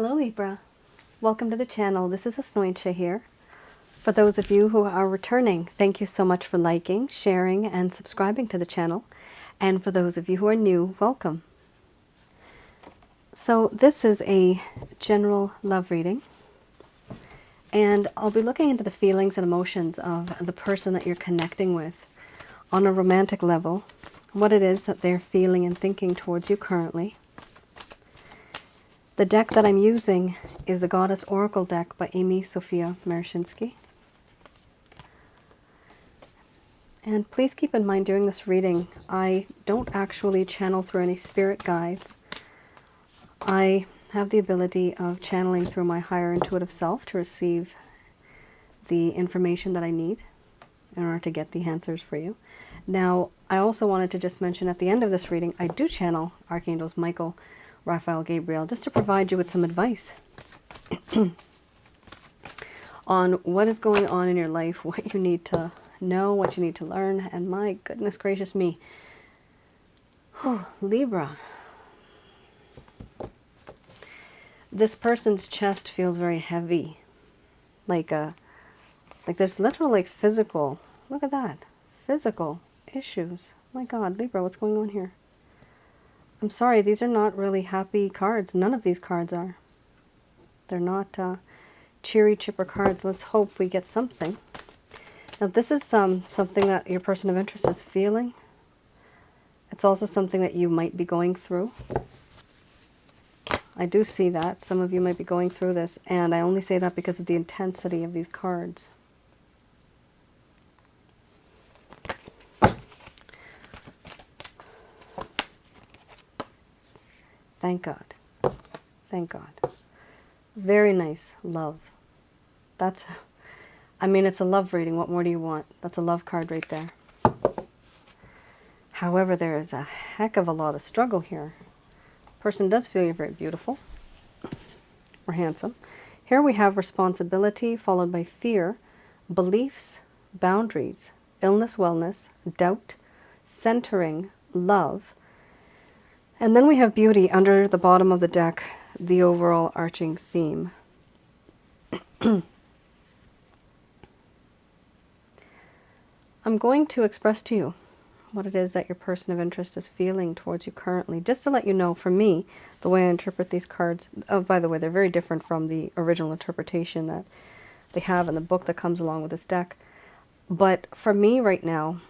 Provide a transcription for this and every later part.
Hello Libra, welcome to the channel. This is Asnointia here. For those of you who are returning, thank you so much for liking, sharing, and subscribing to the channel. And for those of you who are new, welcome. So this is a general love reading, and I'll be looking into the feelings and emotions of the person that you're connecting with on a romantic level, what it is that they're feeling and thinking towards you currently. The deck that I'm using is the Goddess Oracle deck by Amy Sophia Marashinsky. And please keep in mind during this reading, I don't actually channel through any spirit guides. I have the ability of channeling through my higher intuitive self to receive the information that I need in order to get the answers for you. Now, I also wanted to just mention at the end of this reading, I do channel Archangels Michael, Raphael, Gabriel, just to provide you with some advice on what is going on in your life, what you need to know, what you need to learn, and my goodness gracious me. Oh, Libra. This person's chest feels very heavy. Like there's literally like physical, look at that, physical issues. My God, Libra, what's going on here? I'm sorry, these are not really happy cards. None of these cards are. They're not cheery, chipper cards. Let's hope we get something. Now, this is something that your person of interest is feeling. It's also something that you might be going through. I do see that. Some of you might be going through this, and I only say that because of the intensity of these cards. Thank God. Thank God. Very nice. Love. That's, I mean, it's a love reading. What more do you want? That's a love card right there. However, there is a heck of a lot of struggle here. Person does feel you're very beautiful or handsome. Here we have responsibility followed by fear, beliefs, boundaries, illness, wellness, doubt, centering, love. And then we have beauty under the bottom of the deck, the overall arching theme. I'm going to express to you what it is that your person of interest is feeling towards you currently. Just to let you know, for me, the way I interpret these cards, oh, by the way, they're very different from the original interpretation that they have in the book that comes along with this deck. But for me right now,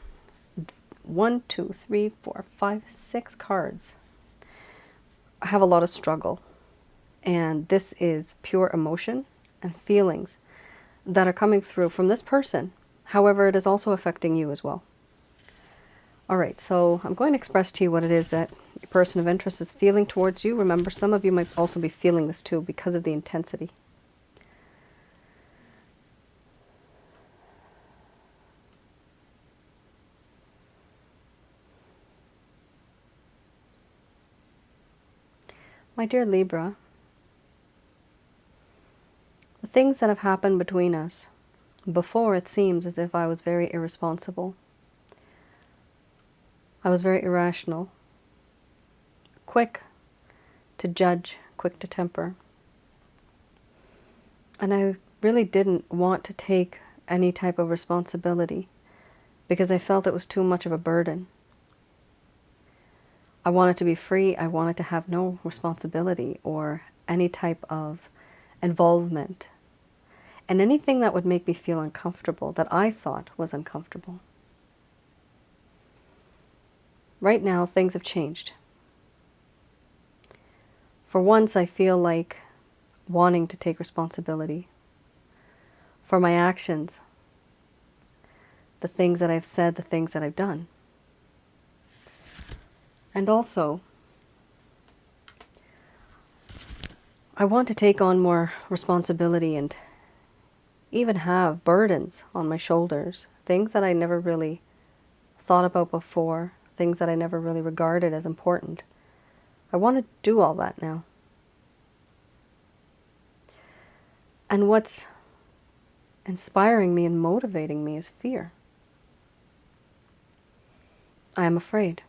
1, 2, 3, 4, 5, 6 cards have a lot of struggle, and this is pure emotion and feelings that are coming through from this person. However, it is also affecting you as well. All right, so I'm going to express to you what it is that your person of interest is feeling towards you. Remember, some of you might also be feeling this too because of the intensity. My dear Libra, the things that have happened between us, before it seems as if I was very irresponsible. I was very irrational, quick to judge, quick to temper. And I really didn't want to take any type of responsibility because I felt it was too much of a burden. I wanted to be free. I wanted to have no responsibility or any type of involvement. And anything that would make me feel uncomfortable, that I thought was uncomfortable. Right now, things have changed. For once, I feel like wanting to take responsibility for my actions, the things that I've said, the things that I've done. And also, I want to take on more responsibility and even have burdens on my shoulders, things that I never really thought about before, things that I never really regarded as important. I want to do all that now. And what's inspiring me and motivating me is fear. I am afraid.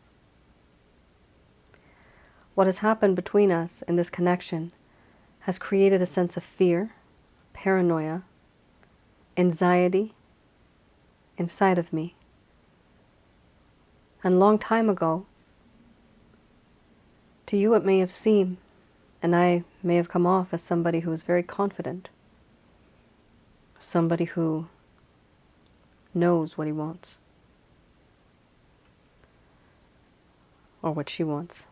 What has happened between us in this connection has created a sense of fear, paranoia, anxiety inside of me. And a long time ago, to you it may have seemed, and I may have come off as somebody who is very confident, somebody who knows what he wants, or what she wants.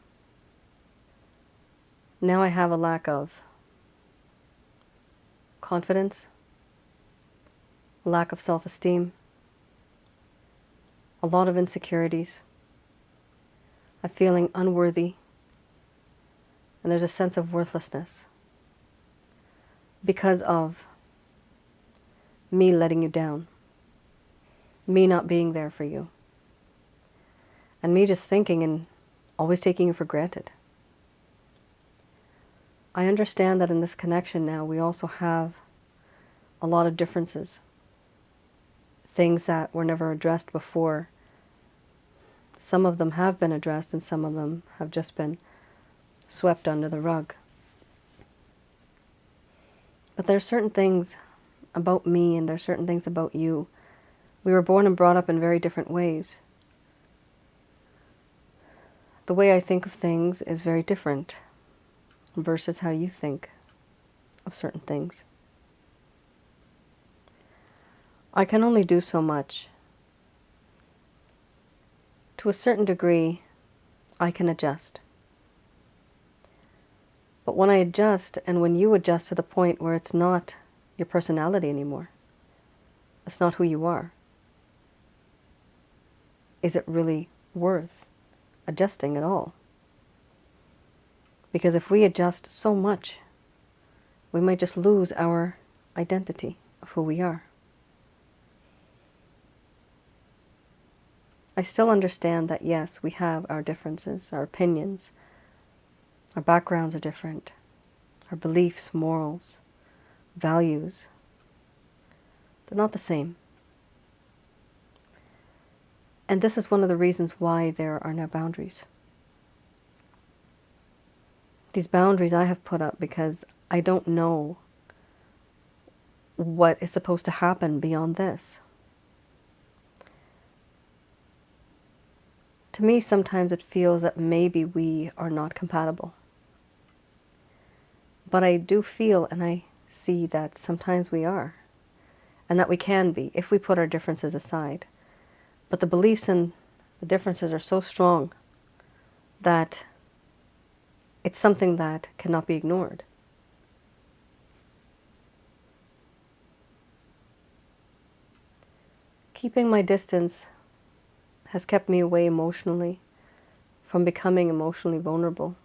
Now I have a lack of confidence, a lack of self-esteem, a lot of insecurities, a feeling unworthy, and there's a sense of worthlessness because of me letting you down, me not being there for you, and me just thinking and always taking you for granted. I understand that in this connection now we also have a lot of differences, things that were never addressed before. Some of them have been addressed and some of them have just been swept under the rug. But there are certain things about me and there are certain things about you. We were born and brought up in very different ways. The way I think of things is very different versus how you think of certain things. I can only do so much. To a certain degree, I can adjust. But when I adjust, and when you adjust to the point where it's not your personality anymore, it's not who you are, is it really worth adjusting at all? Because if we adjust so much, we might just lose our identity of who we are. I still understand that yes, we have our differences, our opinions, our backgrounds are different, our beliefs, morals, values, they're not the same. And this is one of the reasons why there are now boundaries. These boundaries I have put up because I don't know what is supposed to happen beyond this. To me, sometimes it feels that maybe we are not compatible. But I do feel and I see that sometimes we are, and that we can be if we put our differences aside. But the beliefs and the differences are so strong that it's something that cannot be ignored. Keeping my distance has kept me away emotionally from becoming emotionally vulnerable.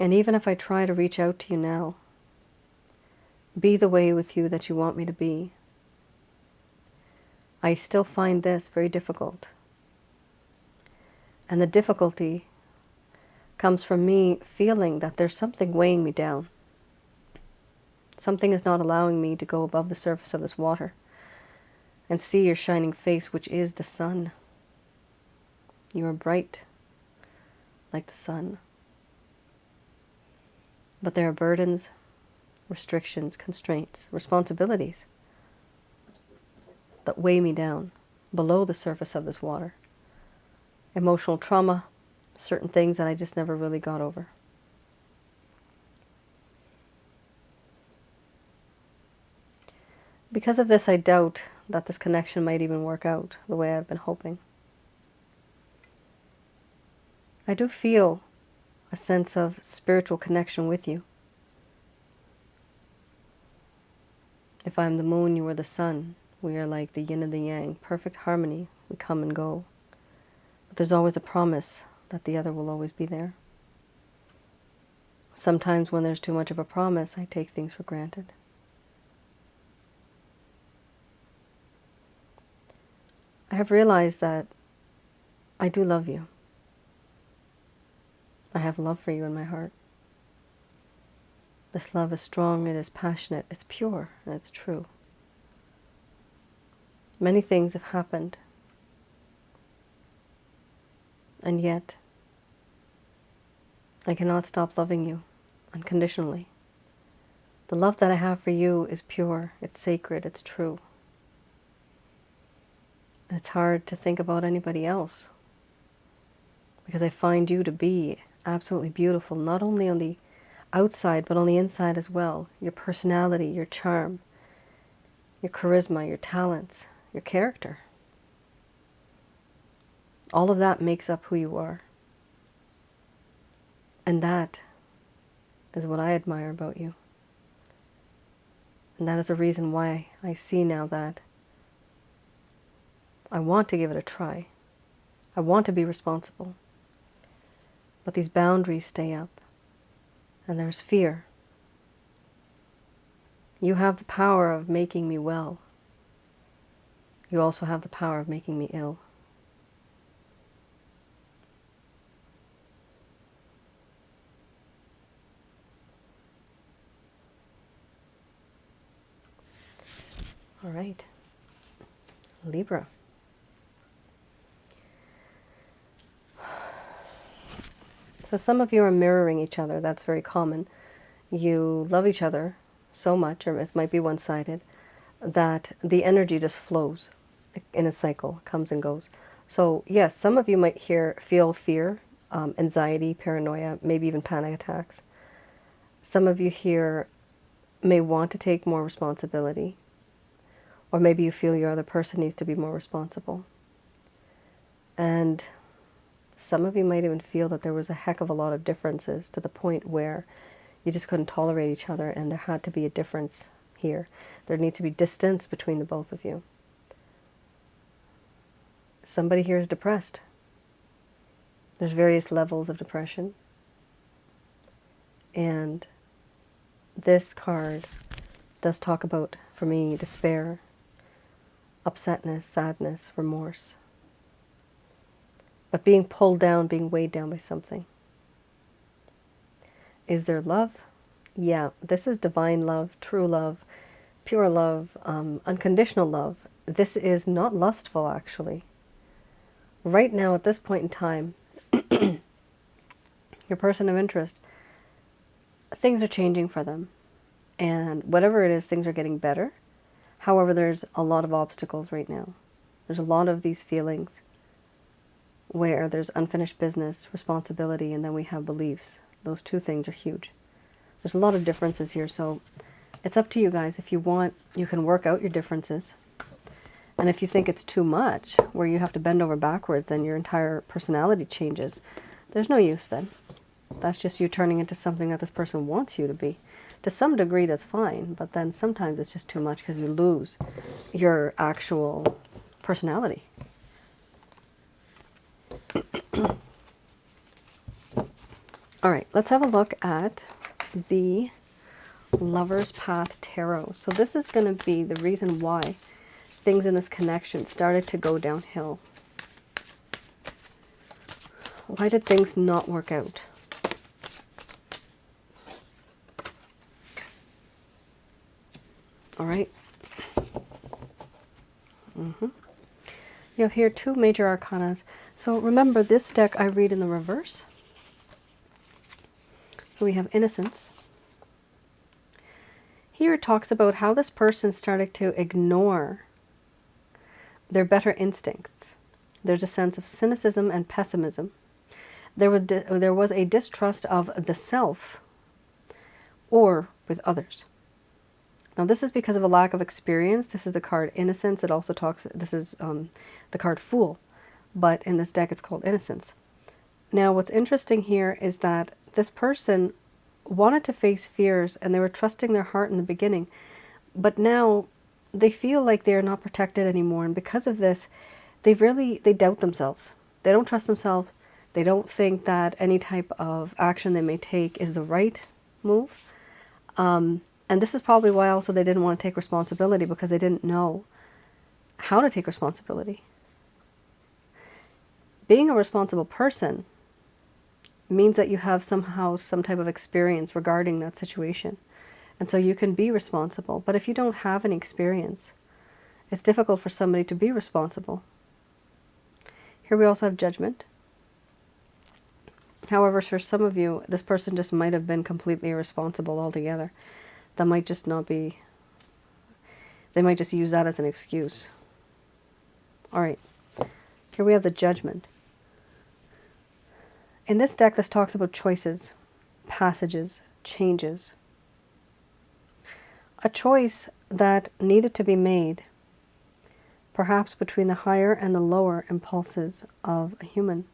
And even if I try to reach out to you now, be the way with you that you want me to be, I still find this very difficult. And the difficulty comes from me feeling that there's something weighing me down. Something is not allowing me to go above the surface of this water and see your shining face, which is the sun. You are bright like the sun. But there are burdens, restrictions, constraints, responsibilities that weigh me down below the surface of this water. Emotional trauma, certain things that I just never really got over. Because of this, I doubt that this connection might even work out the way I've been hoping. I do feel a sense of spiritual connection with you. If I'm the moon, you are the sun. We are like the yin and the yang, perfect harmony. We come and go. But there's always a promise that the other will always be there. Sometimes when there's too much of a promise, I take things for granted. I have realized that I do love you. I have love for you in my heart. This love is strong, it is passionate, it's pure, and it's true. Many things have happened, and yet I cannot stop loving you unconditionally. The love that I have for you is pure, it's sacred, it's true. And it's hard to think about anybody else because I find you to be absolutely beautiful, not only on the outside, but on the inside as well. Your personality, your charm, your charisma, your talents, your character. All of that makes up who you are. And that is what I admire about you. And that is the reason why I see now that I want to give it a try. I want to be responsible. But these boundaries stay up. And there's fear. You have the power of making me well. You also have the power of making me ill. All right. Libra. So some of you are mirroring each other. That's very common. You love each other so much, or it might be one-sided, that the energy just flows in a cycle, comes and goes. So yes, some of you might feel fear, anxiety, paranoia, maybe even panic attacks. Some of you here may want to take more responsibility, or maybe you feel your other person needs to be more responsible. And some of you might even feel that there was a heck of a lot of differences to the point where you just couldn't tolerate each other and there had to be a difference here. There needs to be distance between the both of you. Somebody here is depressed. There's various levels of depression. And this card does talk about, for me, despair, upsetness, sadness, remorse. But being pulled down, being weighed down by something. Is there love? Yeah, this is divine love, true love, pure love, unconditional love. This is not lustful, actually. Right now, at this point in time, your person of interest, things are changing for them. And whatever it is, things are getting better. However, there's a lot of obstacles right now. There's a lot of these feelings where there's unfinished business, responsibility, and then we have beliefs. Those two things are huge. There's a lot of differences here, so it's up to you guys. If you want, you can work out your differences. And if you think it's too much, where you have to bend over backwards and your entire personality changes, there's no use then. That's just you turning into something that this person wants you to be. To some degree, that's fine, but then sometimes it's just too much because you lose your actual personality. All right, let's have a look at the Lover's Path Tarot. So this is going to be the reason why things in this connection started to go downhill. Why did things not work out? All right. You have here two major arcanas. So remember, this deck I read in the reverse. We have Innocence. Here it talks about how this person started to ignore their better instincts. There's a sense of cynicism and pessimism. There was a distrust of the self or with others. Now this is because of a lack of experience. This is the card Innocence. It also talks, this is the card Fool, but in this deck it's called Innocence. Now what's interesting here is that this person wanted to face fears and they were trusting their heart in the beginning, but now they feel like they're not protected anymore, and because of this they doubt themselves. They don't trust themselves. They don't think that any type of action they may take is the right move. And this is probably why also they didn't want to take responsibility, because they didn't know how to take responsibility. Being a responsible person means that you have somehow some type of experience regarding that situation. And so you can be responsible. But if you don't have any experience, it's difficult for somebody to be responsible. Here we also have Judgment. However, for some of you, this person just might have been completely irresponsible altogether. That might just not be, they might just use that as an excuse. All right, here we have the Judgment. In this deck, this talks about choices, passages, changes. A choice that needed to be made, perhaps between the higher and the lower impulses of a human.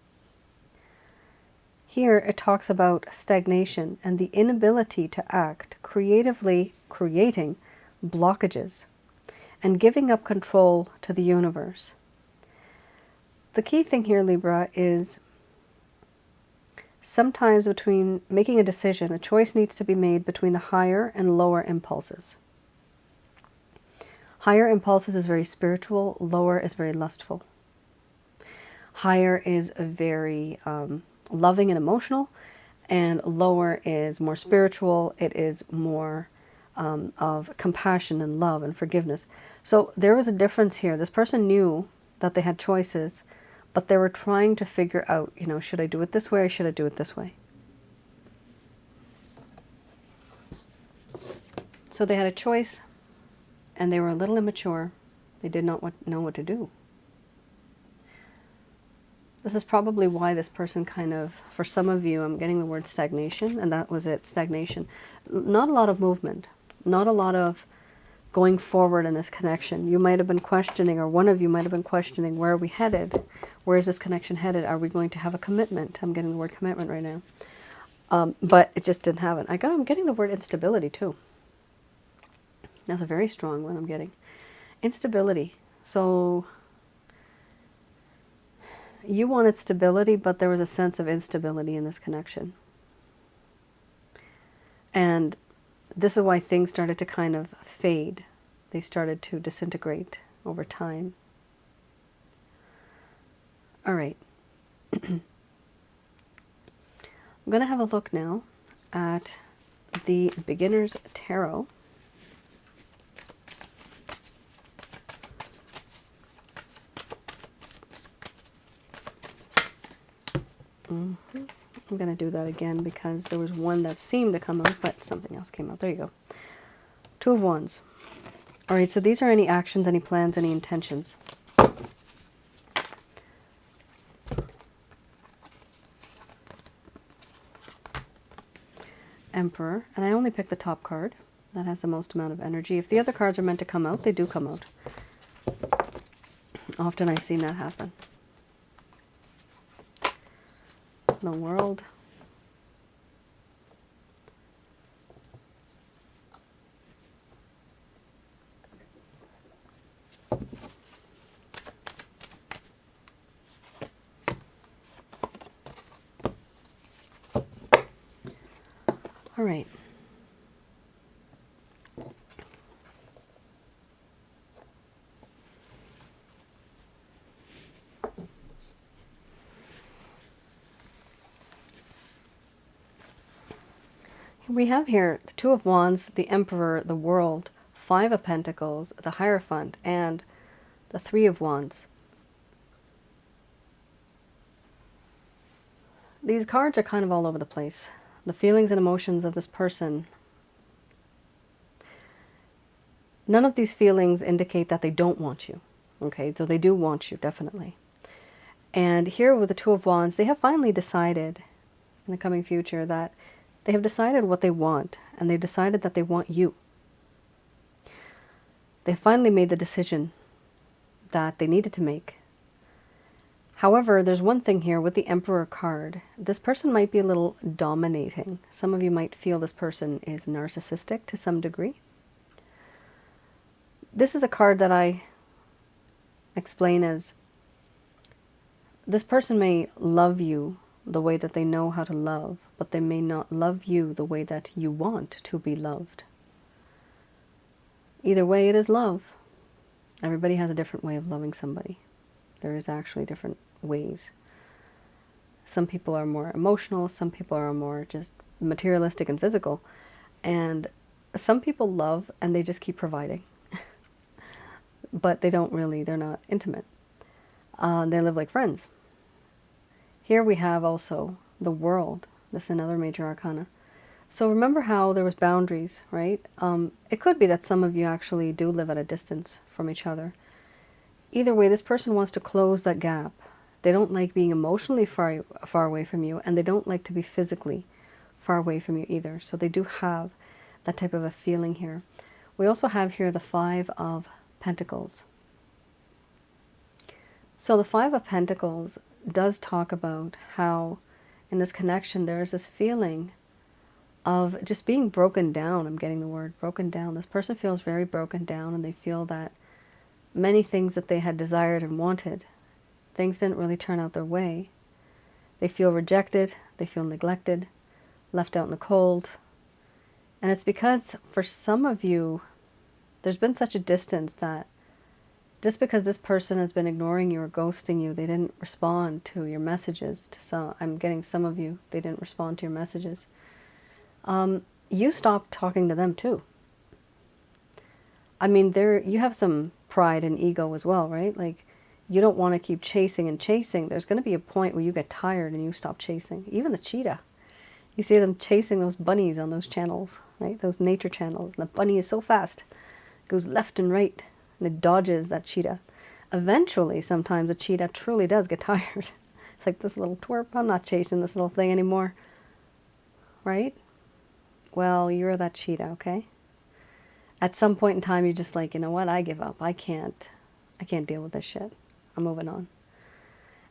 Here it talks about stagnation and the inability to act, creatively creating blockages and giving up control to the universe. The key thing here, Libra, is sometimes between making a decision, a choice needs to be made between the higher and lower impulses. Higher impulses is very spiritual, lower is very lustful. Higher is very loving and emotional, and lower is more spiritual. It is more of compassion and love and forgiveness. So there was a difference here. This person knew that they had choices, but they were trying to figure out, you know, should I do it this way or should I do it this way? So they had a choice, and they were a little immature. They did not know what to do. This is probably why this person kind of, for some of you, I'm getting the word stagnation, and that was it, stagnation. Not a lot of movement, not a lot of going forward in this connection. You might have been questioning, or one of you might have been questioning, where are we headed? Where is this connection headed? Are we going to have a commitment? I'm getting the word commitment right now. But it just didn't happen. I'm getting the word instability too. That's a very strong one I'm getting. Instability. So you wanted stability, but there was a sense of instability in this connection. And this is why things started to kind of fade. They started to disintegrate over time. All right. I'm going to have a look now at the Beginner's Tarot. I'm going to do that again because there was one that seemed to come out, but something else came out. There you go. Two of Wands. All right, so these are any actions, any plans, any intentions. Emperor, and I only picked the top card. That has the most amount of energy. If the other cards are meant to come out, they do come out. Often I've seen that happen. The World. All right. We have here the Two of Wands, the Emperor, the World, Five of Pentacles, the Hierophant, and the Three of Wands. These cards are kind of all over the place. The feelings and emotions of this person. None of these feelings indicate that they don't want you. Okay, so they do want you, definitely. And here with the Two of Wands, they have finally decided in the coming future that they have decided what they want, and they've decided that they want you. They finally made the decision that they needed to make. However, there's one thing here with the Emperor card. This person might be a little dominating. Some of you might feel this person is narcissistic to some degree. This is a card that I explain as this person may love you the way that they know how to love, but they may not love you the way that you want to be loved. Either way, it is love. Everybody has a different way of loving somebody. There is actually different ways. Some people are more emotional, some people are more just materialistic and physical, and some people love and they just keep providing. But they don't really, they're not intimate. They live like friends. Here we have also the World. This is another major arcana. So remember how there was boundaries, right? It could be that some of you actually do live at a distance from each other. Either way, this person wants to close that gap. They don't like being emotionally far away from you, and they don't like to be physically far away from you either. So they do have that type of a feeling here. We also have here the Five of Pentacles. So the Five of Pentacles does talk about how in this connection there is this feeling of just being broken down. I'm getting the word broken down. This person feels very broken down, and they feel that many things that they had desired and wanted, things didn't really turn out their way. They feel rejected, they feel neglected, left out in the cold. And it's because for some of you, there's been such a distance that just because this person has been ignoring you or ghosting you, they didn't respond to your messages. I'm getting some of you, they didn't respond to your messages. You stopped talking to them too. I mean, you have some pride and ego as well, right? Like, you don't want to keep chasing and chasing. There's going to be a point where you get tired and you stop chasing. Even the cheetah. You see them chasing those bunnies on those channels, right? Those nature channels. And the bunny is so fast. It goes left and right, and it dodges that cheetah. Eventually, sometimes a cheetah truly does get tired. It's like, this little twerp, I'm not chasing this little thing anymore. Right? Well, you're that cheetah, okay? At some point in time, you're just like, you know what? I give up. I can't deal with this shit. I'm moving on.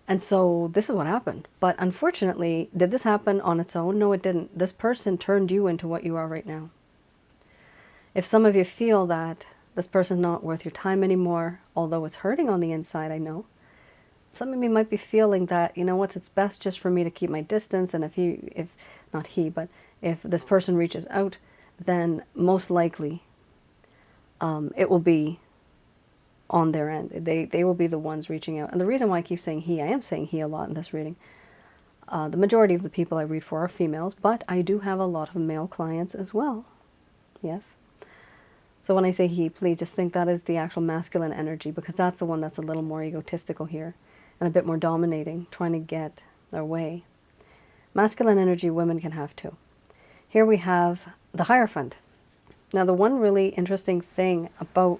And so this is what happened. But unfortunately, did this happen on its own? No, it didn't. This person turned you into what you are right now. If some of you feel that this person's not worth your time anymore, although it's hurting on the inside, I know. Some of you might be feeling that, you know what, it's best just for me to keep my distance, and if this person reaches out, then most likely it will be on their end. They will be the ones reaching out. And the reason why I keep saying he, I am saying he a lot in this reading. The majority of the people I read for are females, but I do have a lot of male clients as well. Yes. So when I say he, please just think that is the actual masculine energy, because that's the one that's a little more egotistical here and a bit more dominating, trying to get their way. Masculine energy women can have too. Here we have the Hierophant. Now the one really interesting thing about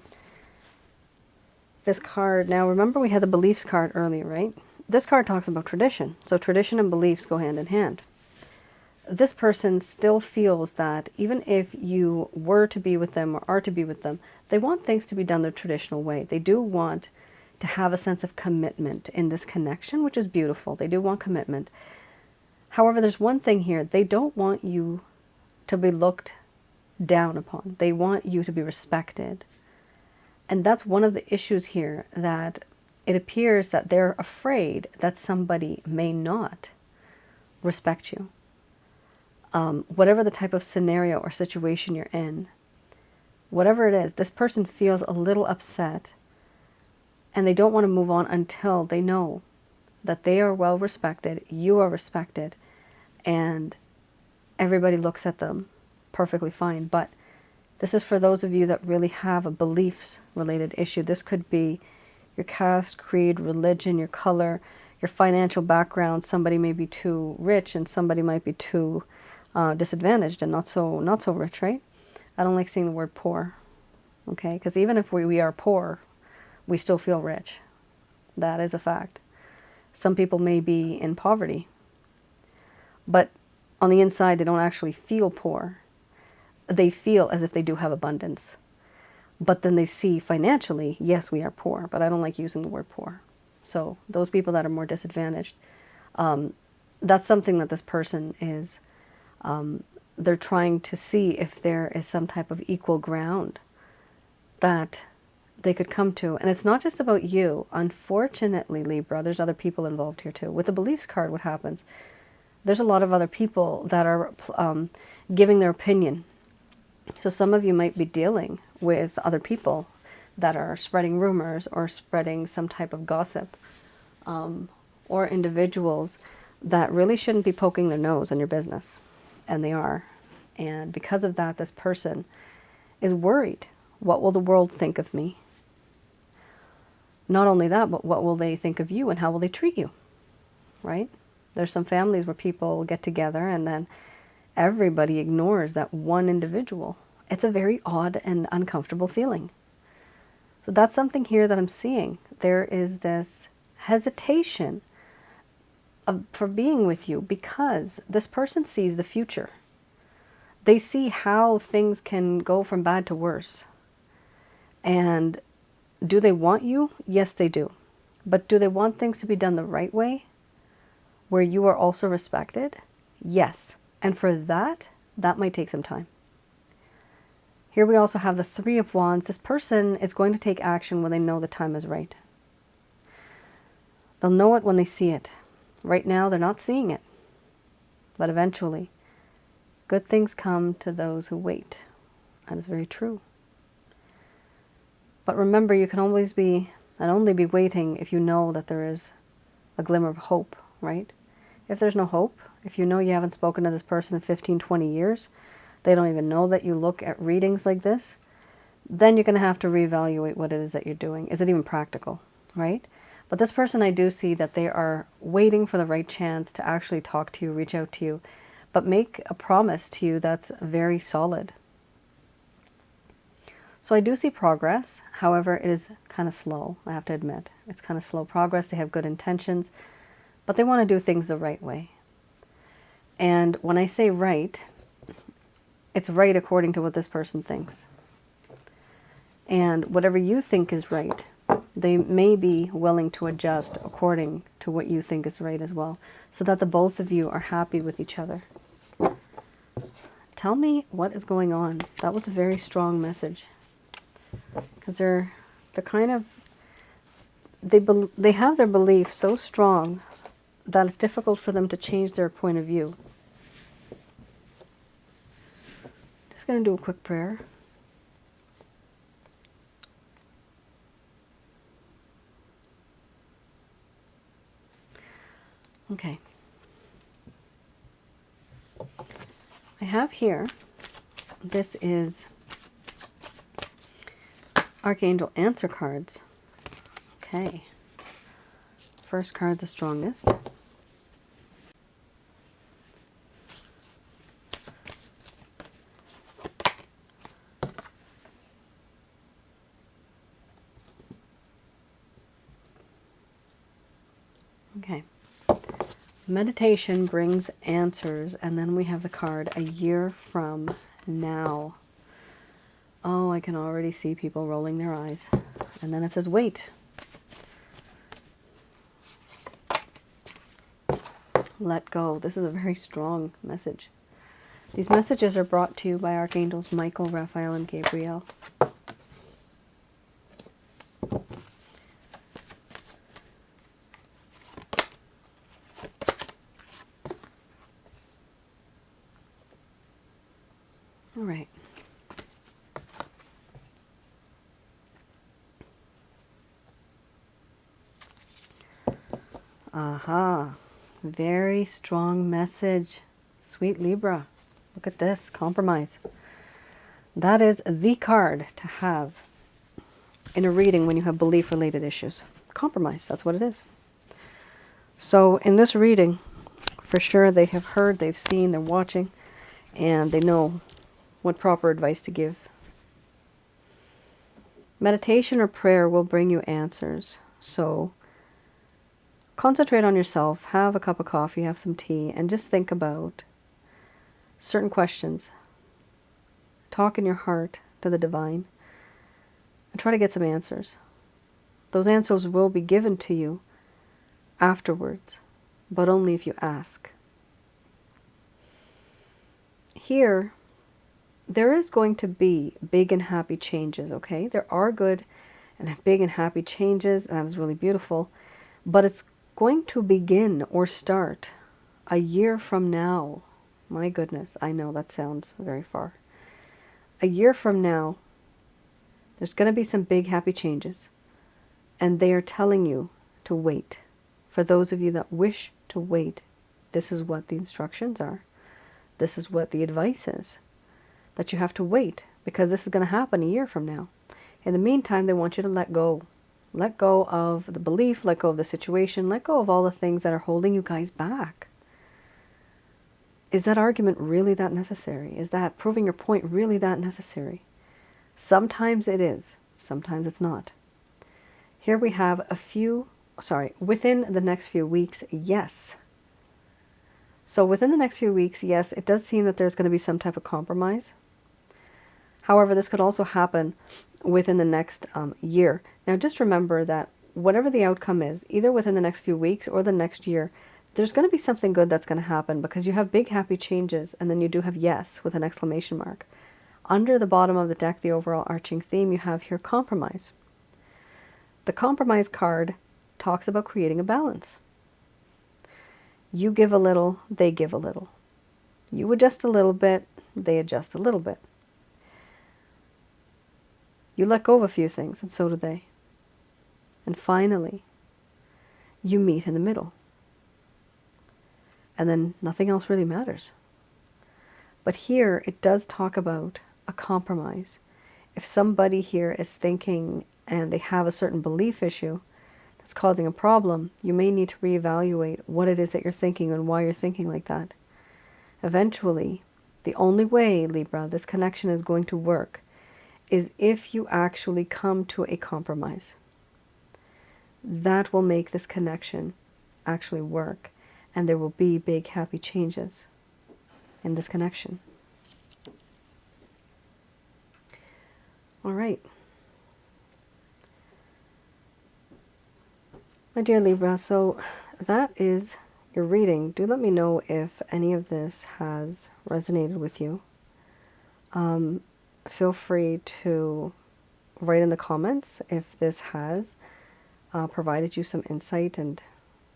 this card, now remember we had the beliefs card earlier, right? This card talks about tradition. So tradition and beliefs go hand in hand. This person still feels that even if you were to be with them or are to be with them, they want things to be done the traditional way. They do want to have a sense of commitment in this connection, which is beautiful. They do want commitment. However, there's one thing here. They don't want you to be looked down upon. They want you to be respected. And that's one of the issues here, that it appears that they're afraid that somebody may not respect you. Whatever the type of scenario or situation you're in, whatever it is, this person feels a little upset, and they don't want to move on until they know that they are well respected, you are respected, and everybody looks at them perfectly fine. But this is for those of you that really have a beliefs-related issue. This could be your caste, creed, religion, your color, your financial background. Somebody may be too rich and somebody might be too disadvantaged and not so rich, right? I don't like seeing the word poor, okay? Because even if we are poor, we still feel rich. That is a fact. Some people may be in poverty, but on the inside, they don't actually feel poor. They feel as if they do have abundance. But then they see financially, yes, we are poor, but I don't like using the word poor. So those people that are more disadvantaged, that's something that this person is, they're trying to see if there is some type of equal ground that they could come to. And it's not just about you. Unfortunately, Libra, there's other people involved here too. With the beliefs card, what happens? There's a lot of other people that are giving their opinion. So some of you might be dealing with other people that are spreading rumors or spreading some type of gossip, or individuals that really shouldn't be poking their nose in your business, and they are. And because of that, this person is worried. What will the world think of me? Not only that, but what will they think of you, and how will they treat you, right? There's some families where people get together and then everybody ignores that one individual. It's a very odd and uncomfortable feeling. So that's something here that I'm seeing. There is this hesitation for being with you because this person sees the future. They see how things can go from bad to worse. And do they want you? Yes, they do. But do they want things to be done the right way, where you are also respected? Yes. And for that, that might take some time. Here we also have the Three of Wands. This person is going to take action when they know the time is right. They'll know it when they see it. Right now, they're not seeing it. But eventually, good things come to those who wait. That is very true. But remember, you can always be, and only be waiting if you know that there is a glimmer of hope, right? If there's no hope, if you know you haven't spoken to this person in 15, 20 years, they don't even know that you look at readings like this, then you're going to have to reevaluate what it is that you're doing. Is it even practical, right? But this person, I do see that they are waiting for the right chance to actually talk to you, reach out to you, but make a promise to you that's very solid. So I do see progress. However, it is kind of slow, I have to admit. It's kind of slow progress. They have good intentions, but they want to do things the right way. And when I say right, it's right according to what this person thinks. And whatever you think is right, they may be willing to adjust according to what you think is right as well, so that the both of you are happy with each other. Tell me what is going on. That was a very strong message. Because they're kind of, they have their belief so strong that it's difficult for them to change their point of view. Just going to do a quick prayer. Okay. I have here, this is Archangel answer cards. Okay. First card's the strongest. Okay. Meditation brings answers, and then we have the card a year from now. Oh, I can already see people rolling their eyes. And then it says, wait. Let go. This is a very strong message. These messages are brought to you by Archangels Michael, Raphael, and Gabriel. All right. Aha. Very strong message. Sweet Libra. Look at this. Compromise. That is the card to have in a reading when you have belief-related issues. Compromise. That's what it is. So in this reading, for sure they have heard, they've seen, they're watching, and they know what proper advice to give. Meditation or prayer will bring you answers. So concentrate on yourself, have a cup of coffee, have some tea, and just think about certain questions. Talk in your heart to the divine and try to get some answers. Those answers will be given to you afterwards, but only if you ask. Here, there is going to be big and happy changes, okay? There are good and big and happy changes. That is really beautiful. But it's going to begin or start a year from now. My goodness, I know that sounds very far. A year from now, there's going to be some big happy changes. And they are telling you to wait. For those of you that wish to wait, this is what the instructions are. This is what the advice is. That you have to wait, because this is going to happen a year from now. In the meantime, they want you to let go. Let go of the belief, let go of the situation, let go of all the things that are holding you guys back. Is that argument really that necessary? Is that proving your point really that necessary? Sometimes it is, sometimes it's not. Here we have within the next few weeks, yes. So within the next few weeks, yes, it does seem that there's going to be some type of compromise. However, this could also happen within the next year. Now, just remember that whatever the outcome is, either within the next few weeks or the next year, there's going to be something good that's going to happen, because you have big happy changes, and then you do have yes with an exclamation mark. Under the bottom of the deck, the overall arching theme, you have here compromise. The compromise card talks about creating a balance. You give a little, they give a little. You adjust a little bit, they adjust a little bit. You let go of a few things, and so do they. And finally, you meet in the middle. And then nothing else really matters. But here, it does talk about a compromise. If somebody here is thinking and they have a certain belief issue that's causing a problem, you may need to reevaluate what it is that you're thinking and why you're thinking like that. Eventually, the only way, Libra, this connection is going to work is if you actually come to a compromise. That will make this connection actually work, and there will be big happy changes in this connection. All right. My dear Libra, so that is your reading. Do let me know if any of this has resonated with you. Feel free to write in the comments if this has provided you some insight, and,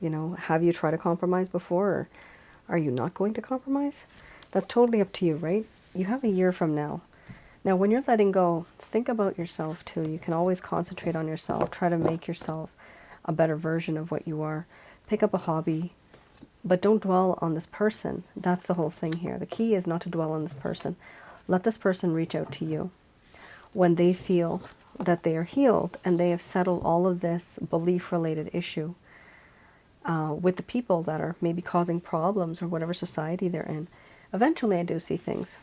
you know, have you tried to compromise before, or are you not going to compromise? That's totally up to you, right? You have a year from now. Now, when you're letting go, think about yourself too. You can always concentrate on yourself. Try to make yourself a better version of what you are. Pick up a hobby, but don't dwell on this person. That's the whole thing here. The key is not to dwell on this person. Let this person reach out to you when they feel that they are healed and they have settled all of this belief-related issue with the people that are maybe causing problems or whatever society they're in. Eventually, I do see things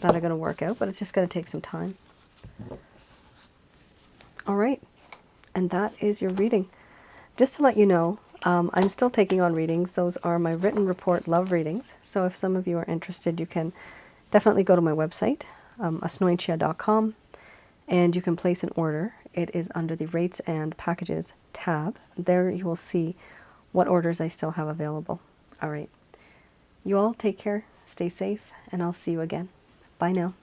that are going to work out, but it's just going to take some time. All right. And that is your reading. Just to let you know, I'm still taking on readings. Those are my written report love readings. So if some of you are interested, you can definitely go to my website, Asnointia.com, and you can place an order. It is under the Rates and Packages tab. There you will see what orders I still have available. All right. You all take care, stay safe, and I'll see you again. Bye now.